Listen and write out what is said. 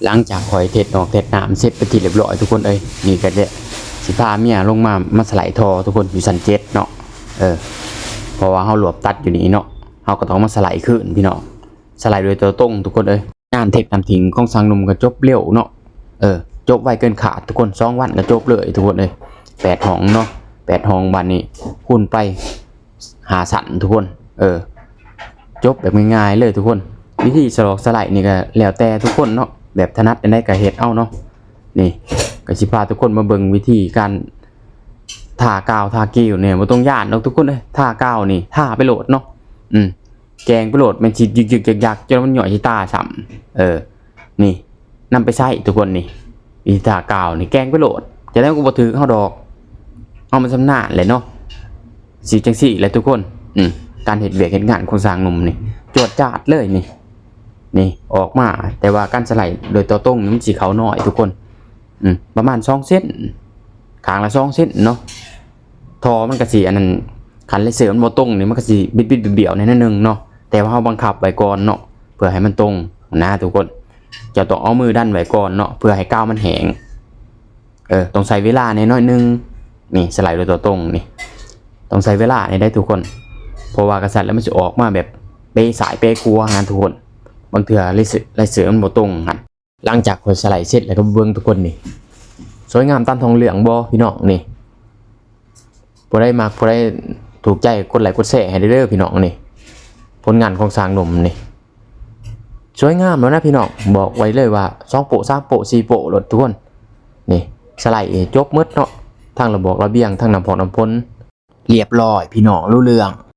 หลังจากคอยเทศนอกเทศน้ำเสร็จไปทีเรียบร้อยทุกคนนี่ก็จะสิพาเมียลงมาสไลด์ทอทุกคนอยู่ชั้น7เนาะเพราะว่าเฮาหลวบตัดอยู่นี่เนาะเฮาก็ต้องมาสไลด์ขึ้นพี่น้องสไลด์โดยตัวตรงทุกคนงานเทคนำทิ้งของสังนมก็จบเร็วเนาะจบไวเกินขาดทุกคน2 วันก็จบเลยทุกคน8 ห้องเนาะ8 ห้องบัดนี้คูณไป5 สันทุกคนจบแบบง่ายๆเลยทุกคนวิธีสลอกสไลด์นี่ก็แล้วแต่ทุกคนเนาะแบบถนัดได้ก็เฮ็ดเอาเนาะนี่ก็สิพาทุกคนมาเบิ่งวิธีการทากาวทากิ้วเนี่ยบ่ต้องย่านเนาะทุกคนทากาวนี่ทาไปโหลดเนาะแกงไปโหลดมันสิยึกๆยักๆจนมันหย่อยสิตาซ้ำนี่นำไปใช้ทุกคนนี่วิธีทากาวนี่แกงไปโหลดจะได้ก็บ่ถือเฮาดอกเอามันสำนาญเลยเนาะสิจังซี่แหละทุกคนการเฮ็ดเวียกเฮ็ดงานของสร้างหนุ่มนี่จวดจ้าดเลยนี่ออกมาแต่ว่าการสไลด์โดยตัวตรงมันสีขาวน้อยทุกคนประมาณ2 เส้นขางละ2 เส้นเนาะทอมันก็สีอันนั้นขันเลยเสือมันบ่ตรงนี่มันก็สีบิดเบี้ยวๆนิดนึงเนาะแต่ว่าเฮาบังคับไว้ก่อนเนาะเพื่อให้มันตรงนะทุกคนจะต้องเอามือดันไว้ก่อนเนาะเพื่อให้กาวมันแห้งต้องใช้เวลาน้อยนึงนี่สไลด์โดยตัวตรงนี่ต้องใช้เวลาได้ทุกคนเพราะว่ากระสัดแล้วมันจะออกมาแบบเปสายเปกัวงานทุกคนบางเถื่อลายเสือมันบ่ตรงกันหลังจากคนสไลด์เสร็จแล้วก็เบิ่งทุกคนนี่สวยงามตามทองเหลืองบ่พี่น้องนี่ผู้ใดมักผู้ใดถูกใจกดไลค์กดแชร์ให้เด้อพี่น้องนี่ผลงานของสร้างหนุ่มนี่สวยงามแล้วนะพี่น้องบอกไว้เลยว่า2 โปะ 3 โปะ 4 โปะรถทุกคนนี่สไลด์จบหมดเนาะทั้งระบบระเบียงทั้งน้ำพอกน้ำพ้นเรียบร้อยพี่น้องรู้เรื่อง